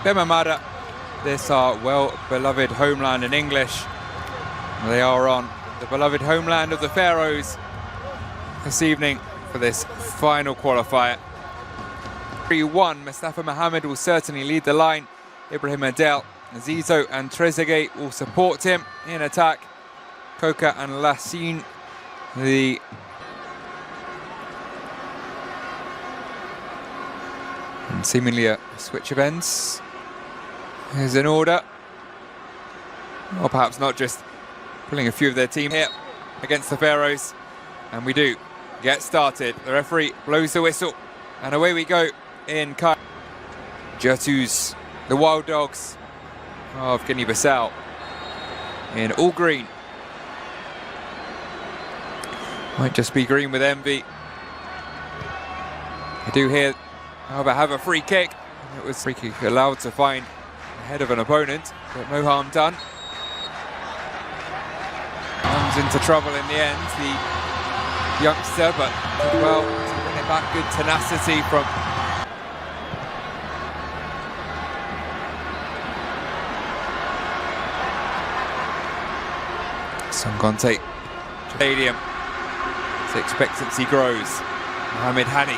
Bemamada, this our well-beloved homeland in English. They are on the beloved homeland of the Pharaohs this evening for this final qualifier. 3-1, Mustafa Mohammed will certainly lead the line. Ibrahim Adel, Zizo and Trezeguet will support him in attack. Koka and Lassine, the and seemingly a switch of ends is in order. Or perhaps not, just pulling a few of their team here against the Pharaohs. And we do get started. The referee blows the whistle and away we go in Kai. Jertus, the Wild Dogs of Guinea-Bissau, in all green. Might just be green with envy. I do here, however, have a free kick. It was free kick allowed to find ahead of an opponent, but no harm done. Comes into trouble in the end, the youngster, but did well to bring it back. Good tenacity from Sangonte Stadium. The expectancy grows. Mohamed Hani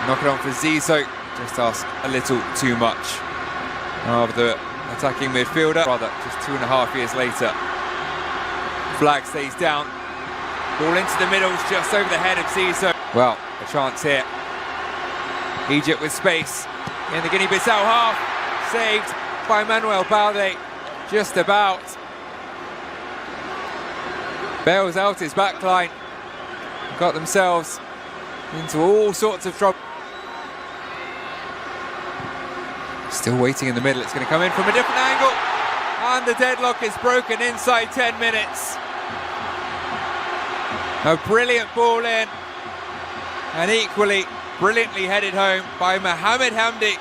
knock it on for Zizo, just asked a little too much of the attacking midfielder. Rather, just 2.5 years later. Flag stays down. Ball into the middle, just over the head of Zizo. Well, a chance here. Egypt with space in the Guinea-Bissau half. Saved by Manuel Balde, just about. Bails out his backline. Got themselves into all sorts of trouble. Still waiting in the middle. It's going to come in from a different angle. And the deadlock is broken inside 10 minutes. A brilliant ball in. And equally brilliantly headed home by Mohamed Hamdi.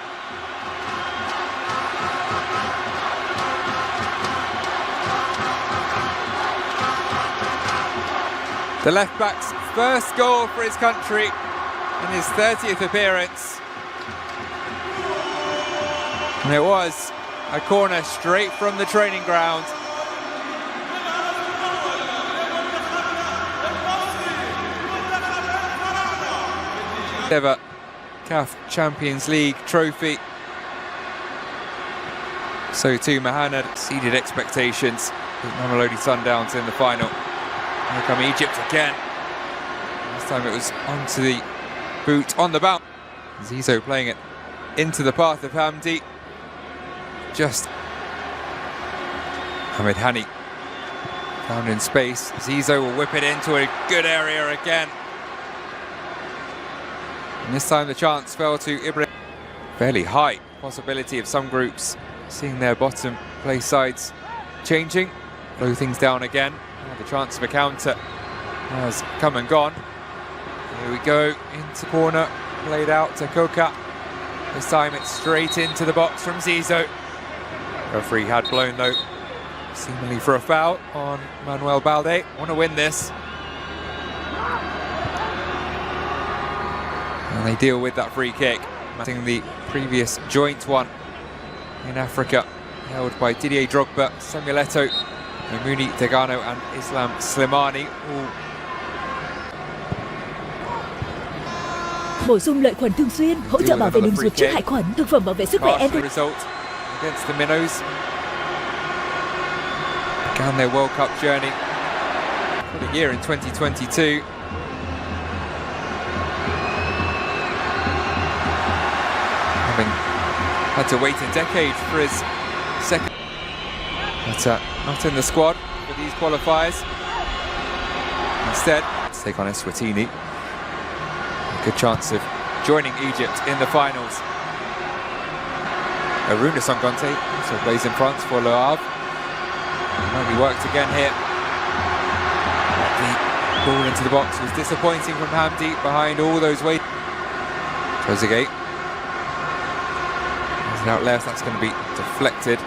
The left-back's first goal for his country in his 30th appearance. And it was a corner straight from the training ground. Ever CAF Champions League trophy. So too Mohamed exceeded expectations with Mamelodi Sundowns in the final. Here come Egypt again. This time it was onto the boot on the bounce. Zizo playing it into the path of Hamdi. Just Mohamed Hani found in space. Zizo will whip it into a good area again. And this time the chance fell to Ibrahim. Fairly high possibility of some groups seeing their bottom place sides changing. Blow things down again. The chance of a counter has come and gone. Here we go, into corner, played out to Koka. This time it's straight into the box from Zizo. Referee had blown though, seemingly for a foul on Manuel Balde. Want to win this. And they deal with that free kick. Matching the previous joint one in Africa, held by Didier Drogba, Samuel Eto'o, Muni Degano and Islam Slimani. Bổ sung lợi khuẩn thường xuyên, hỗ trợ bảo vệ đường ruột trước hại khuẩn, thực phẩm bảo vệ sức khỏe Endo. Result against the Minnows. Began their World Cup journey for the year in 2022. Having had to wait a decade for his second. But not in the squad for these qualifiers. Instead, let's take on Eswatini. A good chance of joining Egypt in the finals. Aruna Sangonte also plays in front for Le Havre. Might be worked again here. The ball into the box was disappointing from Hamdi behind all those weight. Trezeguet. There's an out left, that's going to be deflected.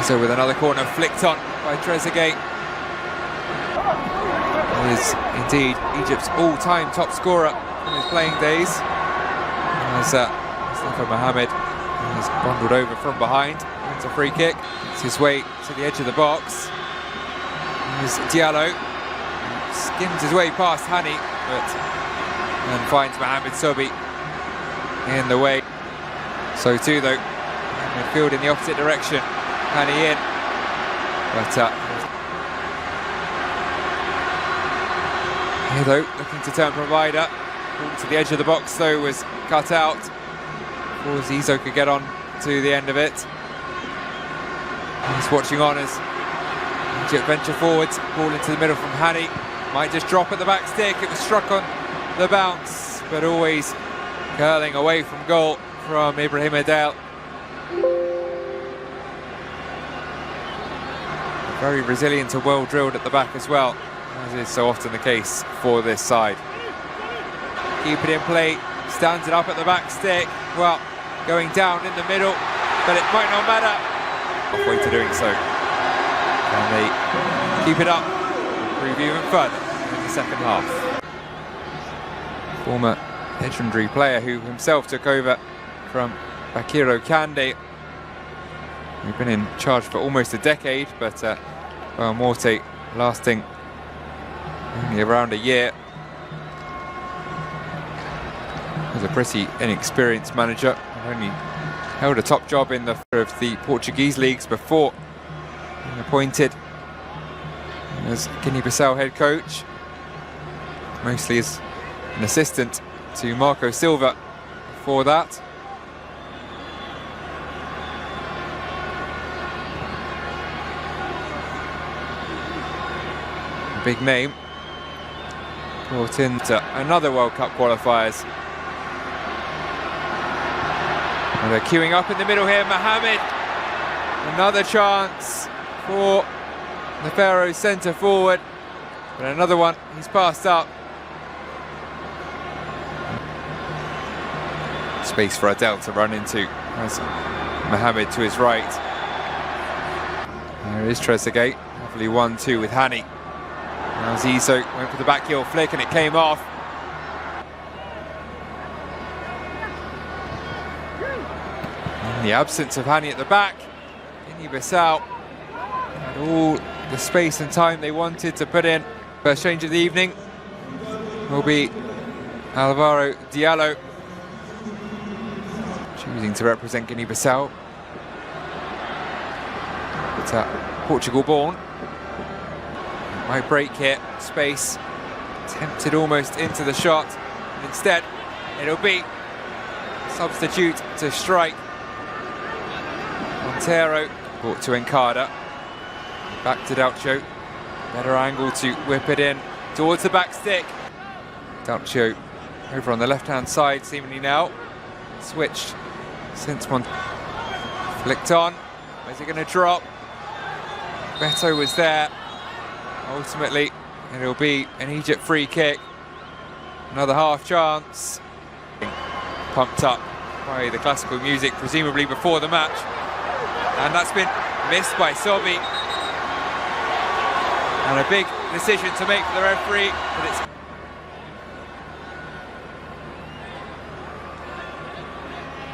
So with another corner flicked on by Trezeguet. He is indeed Egypt's all-time top scorer in his playing days. as Mustafa Mohamed is bundled over from behind. Wins a free kick. It's his way to the edge of the box. Here's Diallo. Skims his way past Hani, and finds Mohamed Sobi in the way. So too, though, midfield in the opposite direction. Hani in. But here, though, looking to turn provider. Ball to the edge of the box, though, was cut out before Zizou could get on to the end of it. He's watching on as Egypt venture forwards. Ball into the middle from Hani. Might just drop at the back stick. It was struck on the bounce, but always curling away from goal from Ibrahim Adel. Very resilient and well drilled at the back as well, as is so often the case for this side. Keep it in play, stands it up at the back stick. Well, going down in the middle, but it might not matter. Halfway to doing so. And they keep it up, improve even further in the second half. Former legendary player who himself took over from Bakiro Kande. He's been in charge for almost a decade, but well, Morte lasting only around a year. He was a pretty inexperienced manager, and only held a top job in the Portuguese leagues before being appointed as Guinea-Bissau head coach, mostly as an assistant to Marco Silva before that. Big name brought into another World Cup qualifiers. And they're queuing up in the middle here. Mohamed, another chance for the Pharaohs centre forward, but another one he's passed up. Space for Adel to run into as Mohamed to his right. There is Trezeguet, lovely 1-2 with Hani. Now Zizou went for the back heel flick and it came off. In the absence of Hani at the back, Guinea-Bissau had all the space and time they wanted to put in. First change of the evening will be Alvaro Diallo, choosing to represent Guinea-Bissau. But Portugal born. Might break here, space, tempted almost into the shot, and instead it'll be substitute to strike. Montero brought to Encada, back to Dalcio, better angle to whip it in towards the back stick. Dalcio over on the left-hand side seemingly now, switched since flicked on. Where's it going to drop? Beto was there. Ultimately, it'll be an Egypt free kick. Another half chance. Pumped up by the classical music, presumably before the match. And that's been missed by Sobi. And a big decision to make for the referee, but it's